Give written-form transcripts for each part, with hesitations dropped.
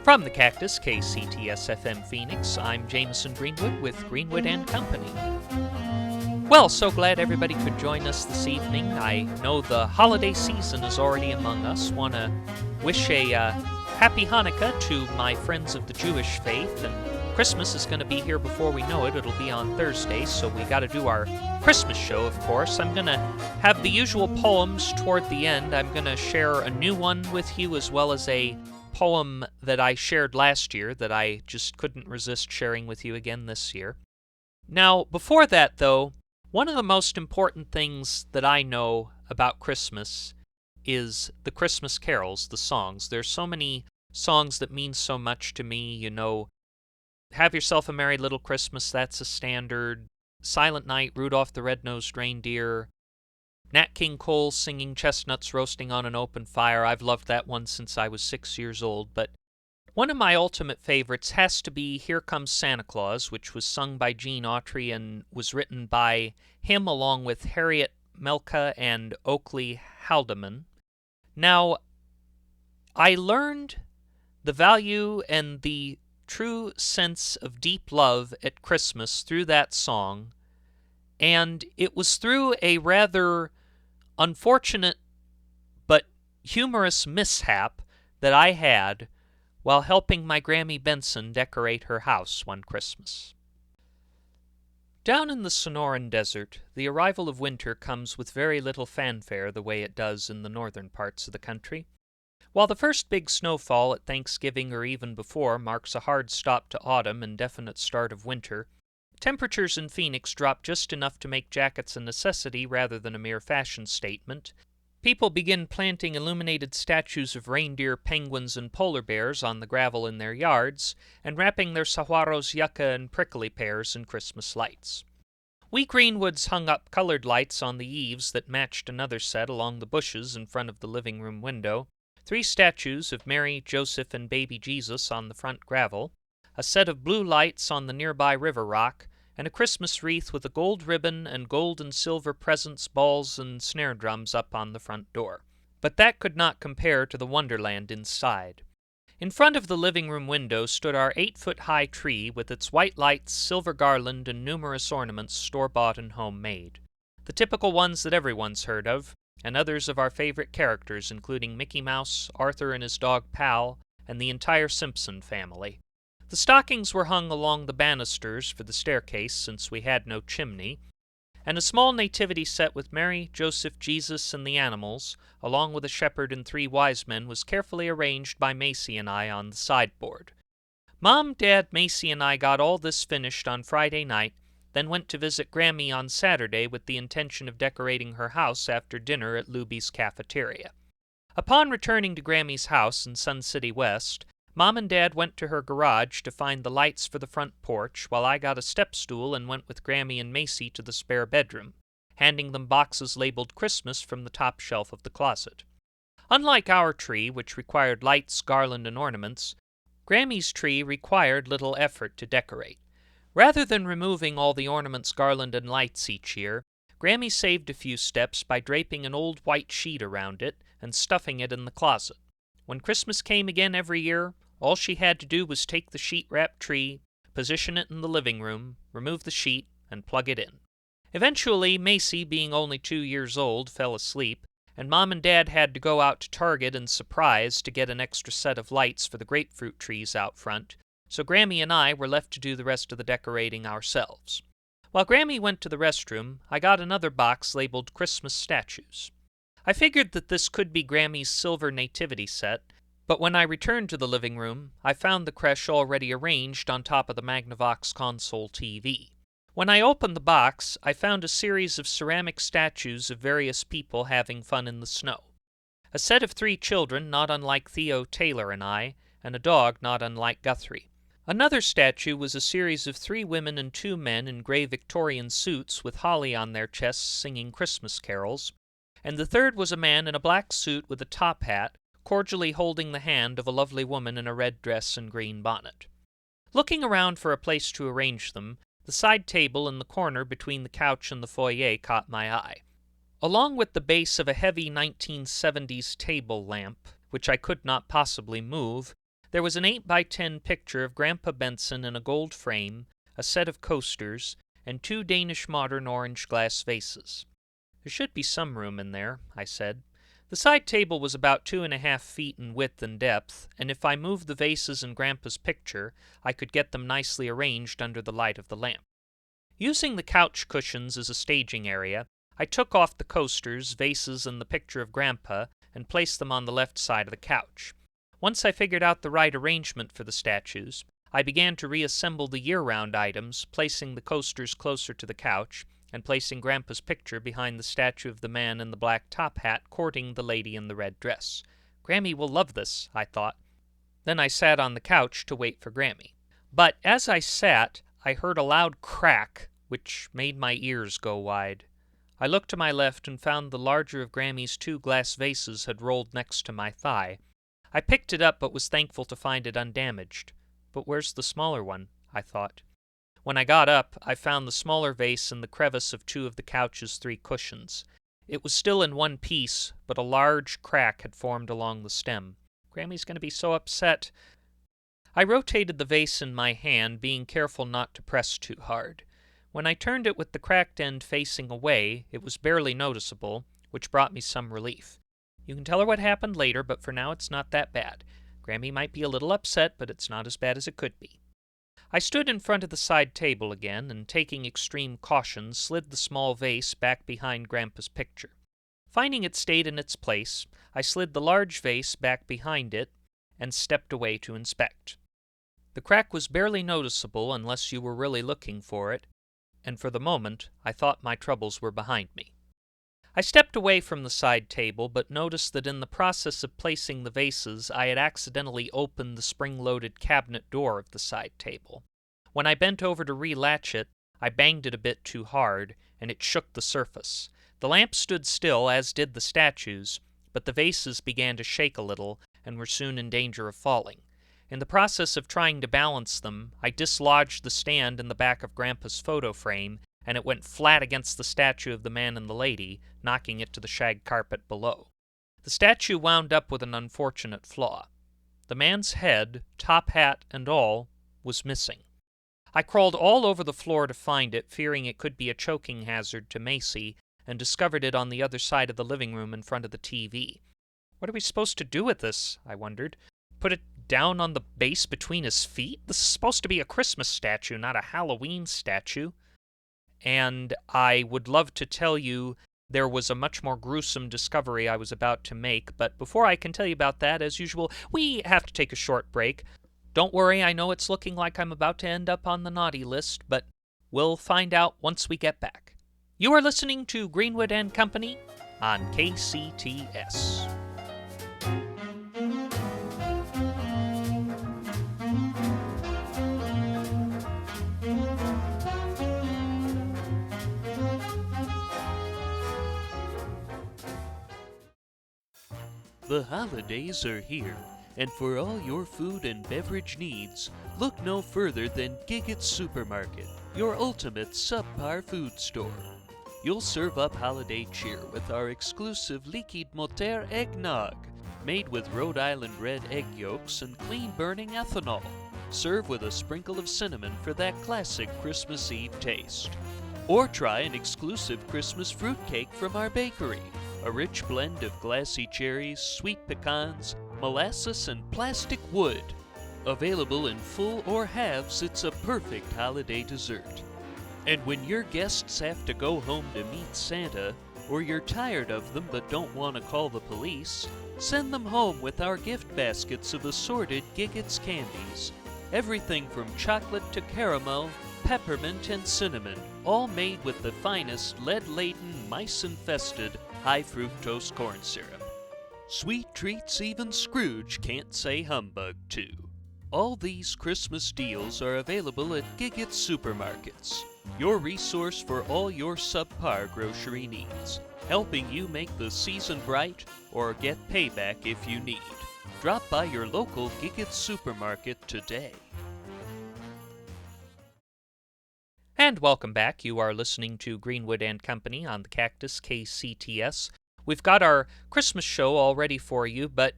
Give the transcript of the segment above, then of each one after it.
From the Cactus, KCTS-FM Phoenix, I'm Jamison Greenwood with Greenwood & Company. Well, so glad everybody could join us this evening. I know the holiday season is already among us. Want to wish a happy Hanukkah to my friends of the Jewish faith, and Christmas is going to be here before we know it. It'll be on Thursday, so we got to do our Christmas show, of course. I'm going to have the usual poems toward the end. I'm going to share a new one with you, as well as a poem that I shared last year that I just couldn't resist sharing with you again this year. Now, before that, though, one of the most important things that I know about Christmas is the Christmas carols, the songs. There's so many songs that mean so much to me, you know. Have Yourself a Merry Little Christmas, that's a standard. Silent Night, Rudolph the Red-Nosed Reindeer. Nat King Cole singing Chestnuts Roasting on an Open Fire. I've loved that one since I was 6 years old, but one of my ultimate favorites has to be Here Comes Santa Claus, which was sung by Gene Autry and was written by him along with Harriet Melka and Oakley Haldeman. Now, I learned the value and the true sense of deep love at Christmas through that song, and it was through a rather unfortunate but humorous mishap that I had while helping my Grammy Bentsen decorate her house one Christmas. Down in the Sonoran Desert, the arrival of winter comes with very little fanfare the way it does in the northern parts of the country. While the first big snowfall at Thanksgiving or even before marks a hard stop to autumn and definite start of winter, temperatures in Phoenix drop just enough to make jackets a necessity rather than a mere fashion statement. People begin planting illuminated statues of reindeer, penguins, and polar bears on the gravel in their yards, and wrapping their saguaros, yucca, and prickly pears in Christmas lights. We Greenwoods hung up colored lights on the eaves that matched another set along the bushes in front of the living room window, 3 statues of Mary, Joseph, and baby Jesus on the front gravel, a set of blue lights on the nearby river rock, and a Christmas wreath with a gold ribbon and gold and silver presents, balls, and snare drums up on the front door. But that could not compare to the wonderland inside. In front of the living room window stood our 8-foot-high tree with its white lights, silver garland, and numerous ornaments store-bought and homemade. The typical ones that everyone's heard of, and others of our favorite characters, including Mickey Mouse, Arthur and his dog Pal, and the entire Simpson family. The stockings were hung along the banisters for the staircase, since we had no chimney, and a small nativity set with Mary, Joseph, Jesus, and the animals, along with a shepherd and 3 wise men, was carefully arranged by Macy and I on the sideboard. Mom, Dad, Macy, and I got all this finished on Friday night, then went to visit Grammy on Saturday with the intention of decorating her house after dinner at Luby's Cafeteria. Upon returning to Grammy's house in Sun City West, Mom and Dad went to her garage to find the lights for the front porch, while I got a step stool and went with Grammy and Macy to the spare bedroom, handing them boxes labeled Christmas from the top shelf of the closet. Unlike our tree, which required lights, garland, and ornaments, Grammy's tree required little effort to decorate. Rather than removing all the ornaments, garland, and lights each year, Grammy saved a few steps by draping an old white sheet around it and stuffing it in the closet. When Christmas came again every year, all she had to do was take the sheet-wrapped tree, position it in the living room, remove the sheet, and plug it in. Eventually, Macy, being only 2 years old, fell asleep, and Mom and Dad had to go out to Target and Surprise to get an extra set of lights for the grapefruit trees out front, so Grammy and I were left to do the rest of the decorating ourselves. While Grammy went to the restroom, I got another box labeled Christmas Statues. I figured that this could be Grammy's silver nativity set, but when I returned to the living room, I found the creche already arranged on top of the Magnavox console TV. When I opened the box, I found a series of ceramic statues of various people having fun in the snow. A set of 3 children, not unlike Theo Taylor and I, and a dog not unlike Guthrie. Another statue was a series of 3 women and 2 men in gray Victorian suits with holly on their chests singing Christmas carols, and the third was a man in a black suit with a top hat, cordially holding the hand of a lovely woman in a red dress and green bonnet. Looking around for a place to arrange them, the side table in the corner between the couch and the foyer caught my eye. Along with the base of a heavy 1970s table lamp, which I could not possibly move, There was an 8x10 picture of Grandpa Bentsen in a gold frame, a set of coasters, and 2 Danish modern orange glass vases. "There should be some room in there," I said. The side table was about 2.5 feet in width and depth, and if I moved the vases and Grandpa's picture, I could get them nicely arranged under the light of the lamp. Using the couch cushions as a staging area, I took off the coasters, vases, and the picture of Grandpa and placed them on the left side of the couch. Once I figured out the right arrangement for the statues, I began to reassemble the year-round items, placing the coasters closer to the couch, and placing Grandpa's picture behind the statue of the man in the black top hat courting the lady in the red dress. "Grammy will love this," I thought. Then I sat on the couch to wait for Grammy. But as I sat, I heard a loud crack, which made my ears go wide. I looked to my left and found the larger of Grammy's 2 glass vases had rolled next to my thigh. I picked it up but was thankful to find it undamaged. But where's the smaller one? I thought. When I got up, I found the smaller vase in the crevice of 2 of the couch's 3 cushions. It was still in one piece, but a large crack had formed along the stem. Grammy's going to be so upset. I rotated the vase in my hand, being careful not to press too hard. When I turned it with the cracked end facing away, it was barely noticeable, which brought me some relief. You can tell her what happened later, but for now it's not that bad. Grammy might be a little upset, but it's not as bad as it could be. I stood in front of the side table again, and taking extreme caution, slid the small vase back behind Grandpa's picture. Finding it stayed in its place, I slid the large vase back behind it, and stepped away to inspect. The crack was barely noticeable unless you were really looking for it, and for the moment I thought my troubles were behind me. I stepped away from the side table, but noticed that in the process of placing the vases I had accidentally opened the spring-loaded cabinet door of the side table. When I bent over to relatch it, I banged it a bit too hard, and it shook the surface. The lamp stood still, as did the statues, but the vases began to shake a little, and were soon in danger of falling. In the process of trying to balance them, I dislodged the stand in the back of Grandpa's photo frame, and it went flat against the statue of the man and the lady, knocking it to the shag carpet below. The statue wound up with an unfortunate flaw. The man's head, top hat and all, was missing. I crawled all over the floor to find it, fearing it could be a choking hazard to Macy, and discovered it on the other side of the living room in front of the TV. What are we supposed to do with this? I wondered. Put it down on the base between his feet? This is supposed to be a Christmas statue, not a Halloween statue. And I would love to tell you there was a much more gruesome discovery I was about to make, but before I can tell you about that, as usual, we have to take a short break. Don't worry, I know it's looking like I'm about to end up on the naughty list, but we'll find out once we get back. You are listening to Greenwood and Company on KCTS. The holidays are here, and for all your food and beverage needs, look no further than Giggett's Supermarket, your ultimate subpar food store. You'll serve up holiday cheer with our exclusive Liquid Moteur eggnog, made with Rhode Island red egg yolks and clean-burning ethanol. Serve with a sprinkle of cinnamon for that classic Christmas Eve taste. Or try an exclusive Christmas fruitcake from our bakery. A rich blend of glassy cherries, sweet pecans, molasses, and plastic wood. Available in full or halves, it's a perfect holiday dessert. And when your guests have to go home to meet Santa, or you're tired of them but don't want to call the police, send them home with our gift baskets of assorted Giggett's candies. Everything from chocolate to caramel, peppermint, and cinnamon, all made with the finest lead-laden, mice-infested, high-fructose corn syrup. Sweet treats even Scrooge can't say humbug to. All these Christmas deals are available at Giggett's Supermarkets, your resource for all your subpar grocery needs, helping you make the season bright or get payback if you need. Drop by your local Giggett's Supermarket today. And welcome back. You are listening to Greenwood and Company on the Cactus KCTS. We've got our Christmas show all ready for you, but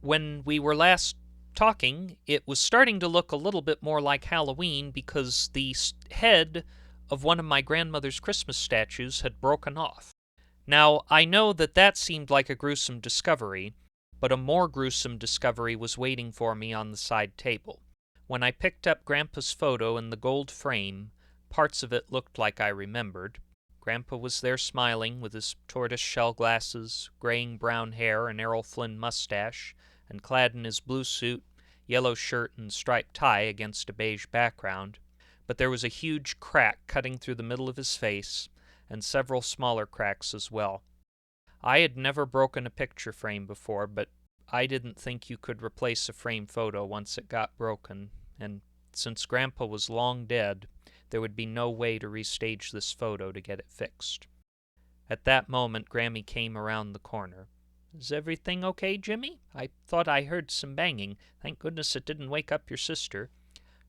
when we were last talking, it was starting to look a little bit more like Halloween because the head of one of my grandmother's Christmas statues had broken off. Now, I know that that seemed like a gruesome discovery, but a more gruesome discovery was waiting for me on the side table. When I picked up Grandpa's photo in the gold frame, parts of it looked like I remembered. Grandpa was there smiling with his tortoise-shell glasses, graying brown hair, and Errol Flynn mustache, and clad in his blue suit, yellow shirt, and striped tie against a beige background. But there was a huge crack cutting through the middle of his face, and several smaller cracks as well. I had never broken a picture frame before, but I didn't think you could replace a frame photo once it got broken, and since Grandpa was long dead, there would be no way to restage this photo to get it fixed. At that moment, Grammy came around the corner. "Is everything okay, Jimmy? I thought I heard some banging. Thank goodness it didn't wake up your sister."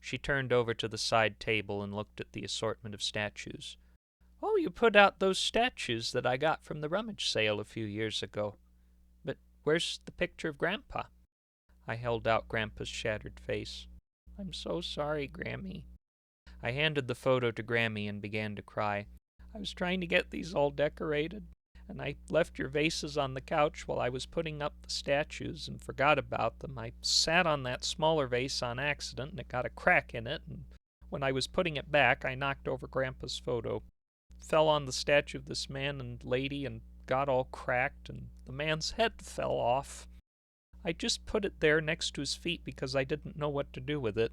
She turned over to the side table and looked at the assortment of statues. "Oh, you put out those statues that I got from the rummage sale a few years ago. But where's the picture of Grandpa?" I held out Grandpa's shattered face. "I'm so sorry, Grammy." I handed the photo to Grammy and began to cry. "I was trying to get these all decorated, and I left your vases on the couch while I was putting up the statues and forgot about them. I sat on that smaller vase on accident, and it got a crack in it, and when I was putting it back, I knocked over Grandpa's photo. Fell on the statue of this man and lady and got all cracked, and the man's head fell off. I just put it there next to his feet because I didn't know what to do with it.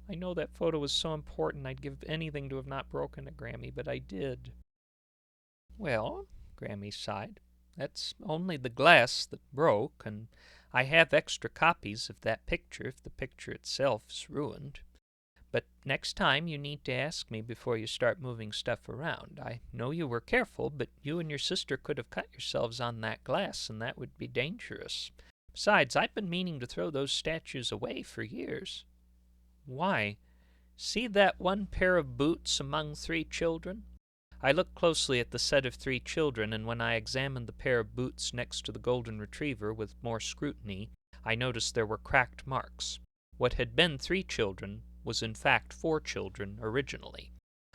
I know that photo was so important I'd give anything to have not broken it, Grammy, but I did." "Well," Grammy sighed, "that's only the glass that broke, and I have extra copies of that picture if the picture itself is ruined. But next time you need to ask me before you start moving stuff around. I know you were careful, but you and your sister could have cut yourselves on that glass, and that would be dangerous. Besides, I've been meaning to throw those statues away for years." "Why? See that one pair of boots among 3 children?" I looked closely at the set of 3 children, and when I examined the pair of boots next to the golden retriever with more scrutiny, I noticed there were cracked marks. What had been 3 children was in fact 4 children originally.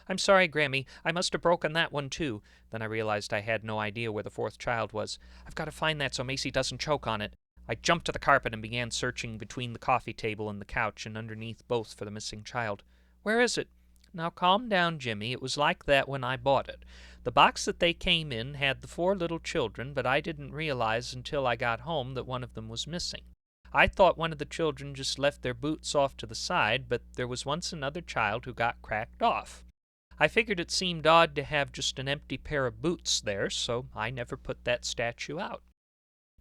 "I'm sorry, Grammy, I must have broken that one too." Then I realized I had no idea where the 4th child was. "I've got to find that so Macy doesn't choke on it." I jumped to the carpet and began searching between the coffee table and the couch and underneath both for the missing child. "Where is it?" "Now calm down, Jimmy. It was like that when I bought it. The box that they came in had the 4 little children, but I didn't realize until I got home that one of them was missing. I thought one of the children just left their boots off to the side, but there was once another child who got cracked off. I figured it seemed odd to have just an empty pair of boots there, so I never put that statue out.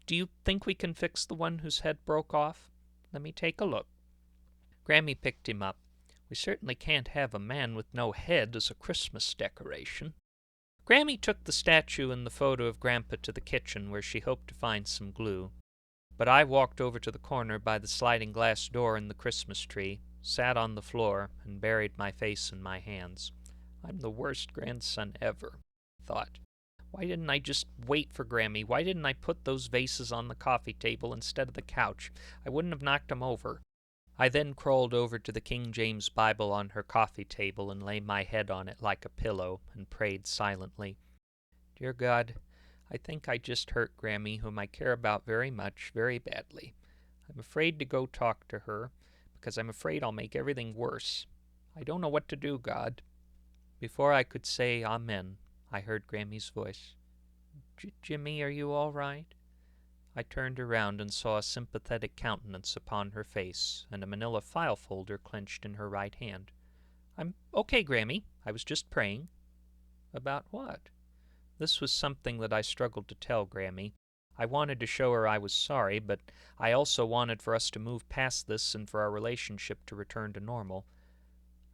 Do you think we can fix the one whose head broke off? Let me take a look." Grammy picked him up. "We certainly can't have a man with no head as a Christmas decoration." Grammy took the statue and the photo of Grandpa to the kitchen, where she hoped to find some glue. But I walked over to the corner by the sliding glass door in the Christmas tree, sat on the floor, and buried my face in my hands. I'm the worst grandson ever, I thought. Why didn't I just wait for Grammy? Why didn't I put those vases on the coffee table instead of the couch? I wouldn't have knocked them over. I then crawled over to the King James Bible on her coffee table and lay my head on it like a pillow and prayed silently. "Dear God, I think I just hurt Grammy, whom I care about very much, very badly. I'm afraid to go talk to her, because I'm afraid I'll make everything worse. I don't know what to do, God." Before I could say Amen, I heard Grammy's voice. "Jimmy, are you all right?" I turned around and saw a sympathetic countenance upon her face and a manila file folder clenched in her right hand. "I'm okay, Grammy. I was just praying." "About what?" This was something that I struggled to tell Grammy. I wanted to show her I was sorry, but I also wanted for us to move past this and for our relationship to return to normal.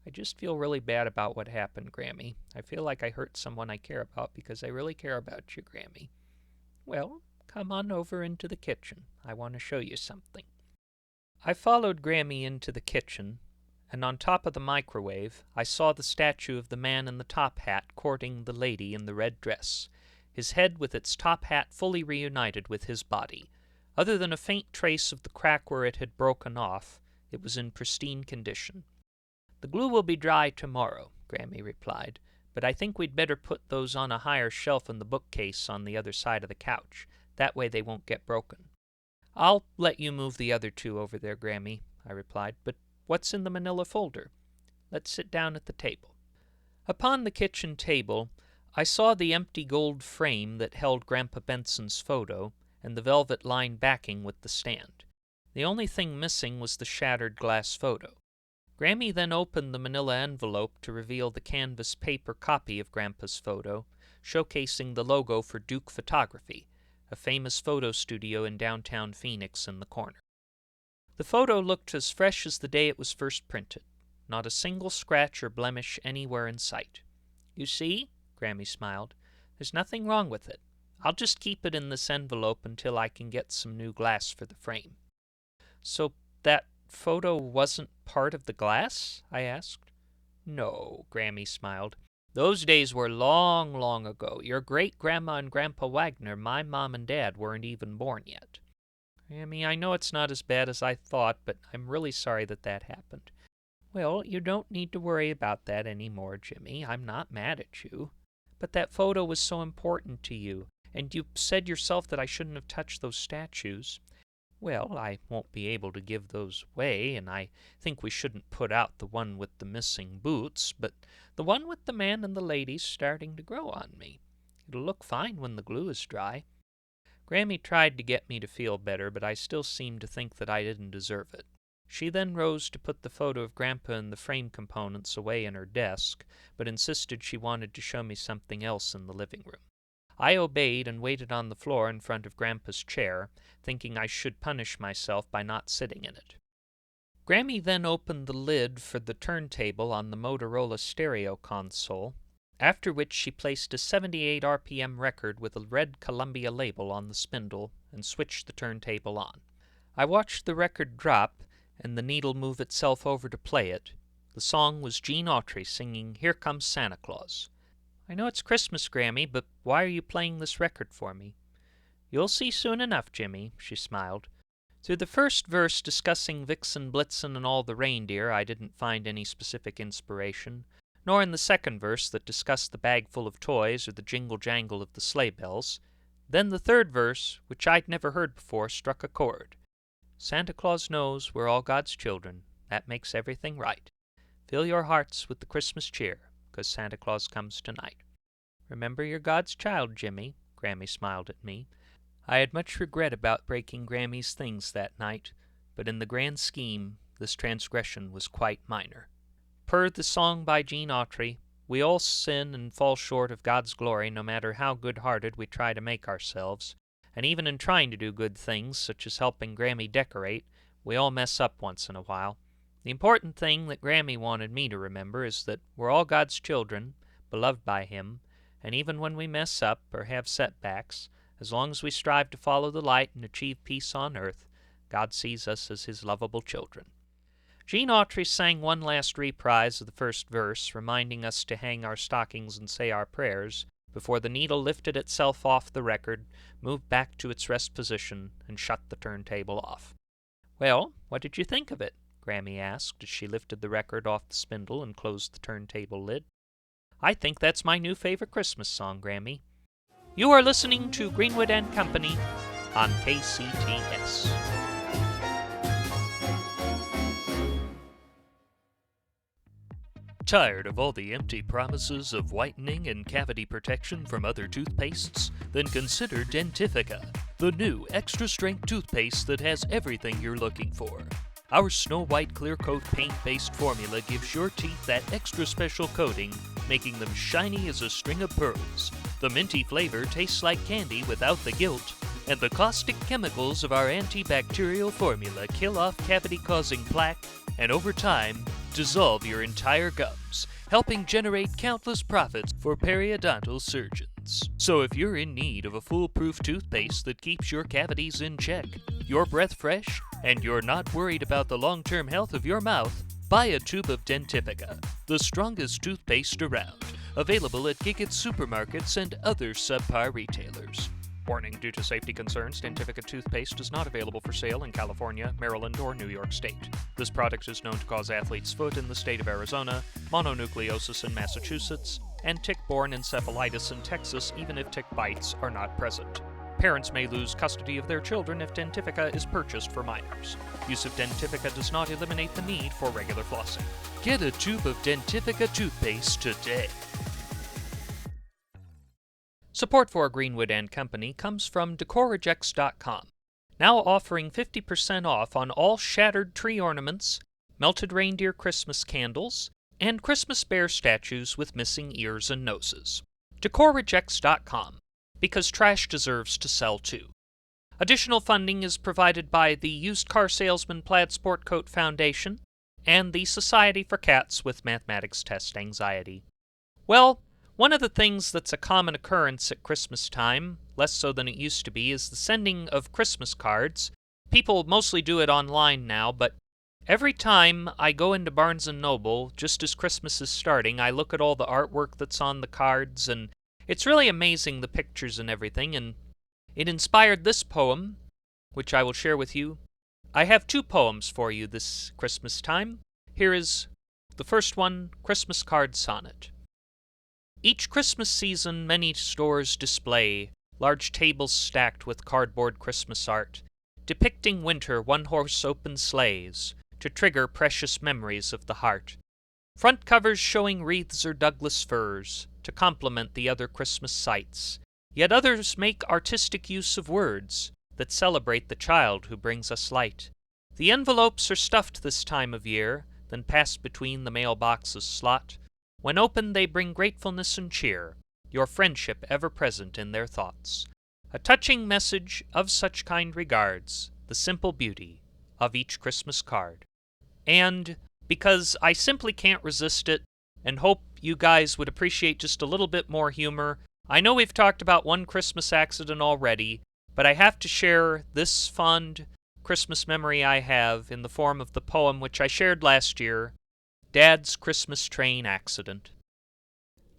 "I just feel really bad about what happened, Grammy. I feel like I hurt someone I care about because I really care about you, Grammy." "Well, come on over into the kitchen. I want to show you something." I followed Grammy into the kitchen, and on top of the microwave I saw the statue of the man in the top hat courting the lady in the red dress, his head with its top hat fully reunited with his body. Other than a faint trace of the crack where it had broken off, it was in pristine condition. "The glue will be dry tomorrow," Grammy replied, "but I think we'd better put those on a higher shelf in the bookcase on the other side of the couch. That way they won't get broken." "I'll let you move the other two over there, Grammy," I replied, "but what's in the manila folder? Let's sit down at the table." Upon the kitchen table I saw the empty gold frame that held Grandpa Bentsen's photo and the velvet-lined backing with the stand. The only thing missing was the shattered glass photo. Grammy then opened the manila envelope to reveal the canvas paper copy of Grandpa's photo, showcasing the logo for Duke Photography, a famous photo studio in downtown Phoenix in the corner. The photo looked as fresh as the day it was first printed, not a single scratch or blemish anywhere in sight. "You see?" Grammy smiled. "There's nothing wrong with it. I'll just keep it in this envelope until I can get some new glass for the frame." "So that photo wasn't part of the glass?" I asked. "No," Grammy smiled. "Those days were long, long ago. Your great-grandma and Grandpa Wagner, my mom and dad, weren't even born yet." "Grammy, I know it's not as bad as I thought, but I'm really sorry that happened." "Well, you don't need to worry about that anymore, Jimmy. I'm not mad at you. But that photo was so important to you, and you said yourself that I shouldn't have touched those statues. Well, I won't be able to give those away, and I think we shouldn't put out the one with the missing boots, but the one with the man and the lady's starting to grow on me. It'll look fine when the glue is dry." Grammy tried to get me to feel better, but I still seemed to think that I didn't deserve it. She then rose to put the photo of Grandpa and the frame components away in her desk, but insisted she wanted to show me something else in the living room. I obeyed and waited on the floor in front of Grandpa's chair, thinking I should punish myself by not sitting in it. Grammy then opened the lid for the turntable on the Motorola stereo console, after which she placed a 78 RPM record with a red Columbia label on the spindle and switched the turntable on. I watched the record drop and the needle move itself over to play it. The song was Gene Autry singing "Here Comes Santa Claus." "I know it's Christmas, Grammy, but why are you playing this record for me?" "You'll see soon enough, Jimmy," she smiled. Through the first verse discussing Vixen, Blitzen, and all the reindeer, I didn't find any specific inspiration, nor in the second verse that discussed the bag full of toys or the jingle-jangle of the sleigh bells. Then the third verse, which I'd never heard before, struck a chord. "Santa Claus knows we're all God's children. That makes everything right. Fill your hearts with the Christmas cheer, 'cause Santa Claus comes tonight. Remember you're God's child, Jimmy." Grammy smiled at me. I had much regret about breaking Grammy's things that night, but in the grand scheme, this transgression was quite minor. Per the song by Gene Autry, we all sin and fall short of God's glory no matter how good-hearted we try to make ourselves, and even in trying to do good things, such as helping Grammy decorate, we all mess up once in a while. The important thing that Grammy wanted me to remember is that we're all God's children, beloved by Him, and even when we mess up or have setbacks, as long as we strive to follow the light and achieve peace on earth, God sees us as His lovable children. Gene Autry sang one last reprise of the first verse, reminding us to hang our stockings and say our prayers, before the needle lifted itself off the record, moved back to its rest position, and shut the turntable off. "Well, what did you think of it?" Grammy asked as she lifted the record off the spindle and closed the turntable lid. "I think that's my new favorite Christmas song, Grammy." You are listening to Greenwood and Company on KCTS. Tired of all the empty promises of whitening and cavity protection from other toothpastes? Then consider Dentifrica, the new extra-strength toothpaste that has everything you're looking for. Our Snow White Clear Coat paint-based formula gives your teeth that extra special coating, making them shiny as a string of pearls. The minty flavor tastes like candy without the guilt, and the caustic chemicals of our antibacterial formula kill off cavity-causing plaque and, over time, dissolve your entire gums, helping generate countless profits for periodontal surgeons. So if you're in need of a foolproof toothpaste that keeps your cavities in check, your breath fresh, and you're not worried about the long-term health of your mouth, buy a tube of Dentifrica, the strongest toothpaste around, available at Giggett supermarkets and other subpar retailers. Warning, due to safety concerns, Dentifrica toothpaste is not available for sale in California, Maryland, or New York State. This product is known to cause athlete's foot in the state of Arizona, mononucleosis in Massachusetts, and tick-borne encephalitis in Texas even if tick bites are not present. Parents may lose custody of their children if Dentifrica is purchased for minors. Use of Dentifrica does not eliminate the need for regular flossing. Get a tube of Dentifrica toothpaste today. Support for Greenwood & Company comes from DecorRejects.com, now offering 50% off on all shattered tree ornaments, melted reindeer Christmas candles, and Christmas bear statues with missing ears and noses. DecorRejects.com, because trash deserves to sell too. Additional funding is provided by the Used Car Salesman Plaid Sport Coat Foundation and the Society for Cats with Mathematics Test Anxiety. Well, one of the things that's a common occurrence at Christmas time, less so than it used to be, is the sending of Christmas cards. People mostly do it online now, but every time I go into Barnes & Noble, just as Christmas is starting, I look at all the artwork that's on the cards, and it's really amazing, the pictures and everything, and it inspired this poem, which I will share with you. I have 2 poems for you this Christmas time. Here is the first one, Christmas Card Sonnet. Each Christmas season many stores display large tables stacked with cardboard Christmas art, depicting winter one-horse open sleighs to trigger precious memories of the heart. Front covers showing wreaths or Douglas firs to complement the other Christmas sights. Yet others make artistic use of words that celebrate the child who brings us light. The envelopes are stuffed this time of year, then passed between the mailbox's slot. When opened they bring gratefulness and cheer, your friendship ever present in their thoughts. A touching message of such kind regards the simple beauty of each Christmas card. And because I simply can't resist it, and hope you guys would appreciate just a little bit more humor, I know we've talked about one Christmas accident already, but I have to share this fond Christmas memory I have in the form of the poem which I shared last year, Dad's Christmas Train Accident.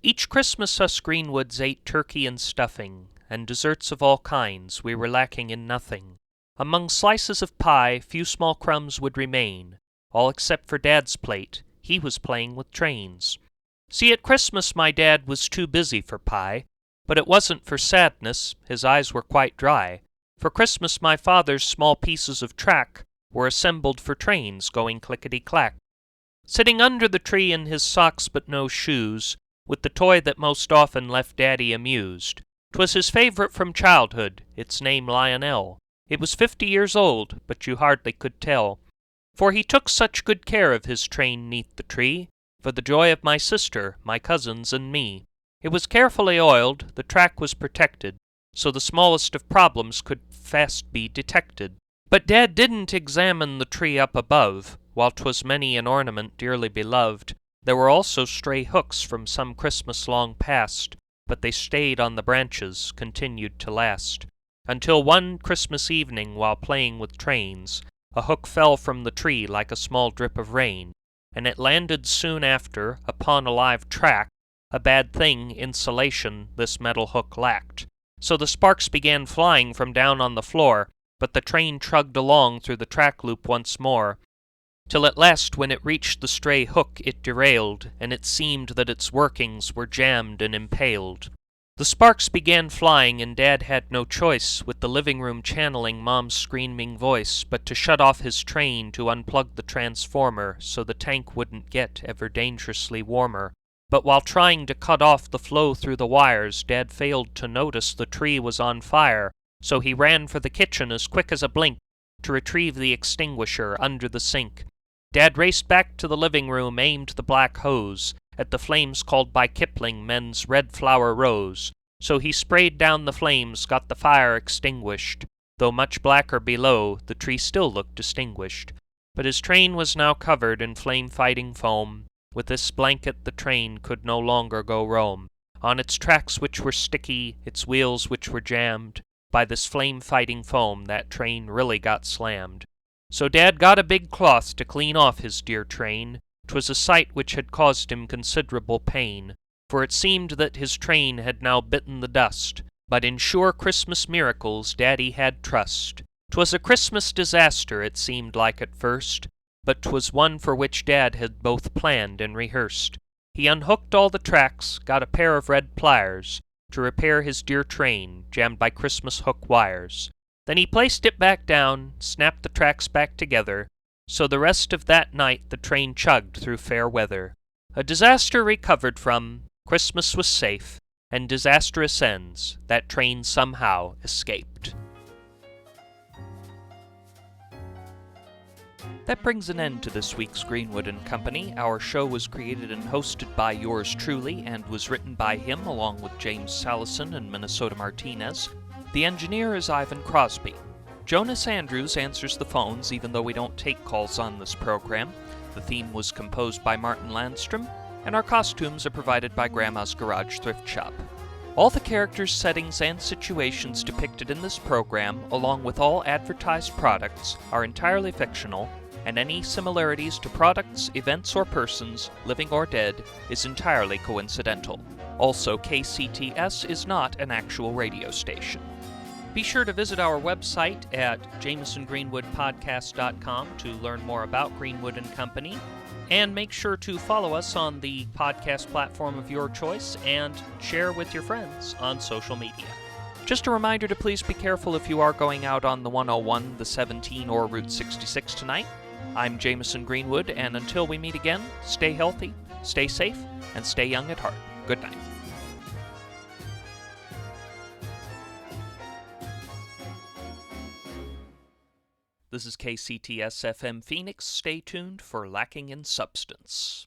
Each Christmas us Greenwoods ate turkey and stuffing, and desserts of all kinds, we were lacking in nothing. Among slices of pie, few small crumbs would remain, all except for Dad's plate, he was playing with trains. See, at Christmas my dad was too busy for pie, but it wasn't for sadness, his eyes were quite dry. For Christmas my father's small pieces of track were assembled for trains going clickety-clack. Sitting under the tree in his socks but no shoes, with the toy that most often left Daddy amused. 'Twas his favorite from childhood, its name Lionel. It was 50 years old, but you hardly could tell, for he took such good care of his train 'neath the tree, for the joy of my sister, my cousins, and me. It was carefully oiled, the track was protected, so the smallest of problems could fast be detected. But Dad didn't examine the tree up above. While 'twas many an ornament dearly beloved, there were also stray hooks from some Christmas long past, but they stayed on the branches, continued to last, until one Christmas evening, while playing with trains, a hook fell from the tree like a small drip of rain, and it landed soon after upon a live track. A bad thing, insulation, this metal hook lacked. So the sparks began flying from down on the floor, but the train chugged along through the track loop once more, till at last when it reached the stray hook it derailed, and it seemed that its workings were jammed and impaled. The sparks began flying, and Dad had no choice, with the living room channeling Mom's screaming voice, but to shut off his train, to unplug the transformer, so the tank wouldn't get ever dangerously warmer. But while trying to cut off the flow through the wires, Dad failed to notice the tree was on fire, so he ran for the kitchen as quick as a blink, to retrieve the extinguisher under the sink. Dad raced back to the living room, aimed the black hose at the flames called by Kipling men's red flower rose. So he sprayed down the flames, got the fire extinguished. Though much blacker below, the tree still looked distinguished. But his train was now covered in flame-fighting foam. With this blanket the train could no longer go roam. On its tracks which were sticky, its wheels which were jammed, by this flame-fighting foam that train really got slammed. So Dad got a big cloth to clean off his dear train. 'Twas a sight which had caused him considerable pain, for it seemed that his train had now bitten the dust, But in sure Christmas miracles Daddy had trust. 'Twas a Christmas disaster, it seemed like at first, but 'twas one for which Dad had both planned and rehearsed. He unhooked all the tracks, got a pair of red pliers to repair his dear train, jammed by Christmas hook wires. Then he placed it back down, snapped the tracks back together, so the rest of that night the train chugged through fair weather. A disaster recovered from, Christmas was safe, and disastrous ends, that train somehow escaped. That brings an end to this week's Greenwood & Company. Our show was created and hosted by yours truly and was written by him along with James Salison and Minnesota Martinez. The engineer is Ivan Crosby. Jonas Andrews answers the phones even though we don't take calls on this program. The theme was composed by Martin Landstrom, and our costumes are provided by Grandma's Garage Thrift Shop. All the characters, settings, and situations depicted in this program, along with all advertised products, are entirely fictional, and any similarities to products, events, or persons, living or dead, is entirely coincidental. Also, KCTS is not an actual radio station. Be sure to visit our website at JamisonGreenwoodPodcast.com to learn more about Greenwood & Company, and make sure to follow us on the podcast platform of your choice and share with your friends on social media. Just a reminder to please be careful if you are going out on the 101, the 17, or Route 66 tonight. I'm Jamison Greenwood, and until we meet again, stay healthy, stay safe, and stay young at heart. Good night. This is KCTS FM Phoenix. Stay tuned for Lacking in Substance.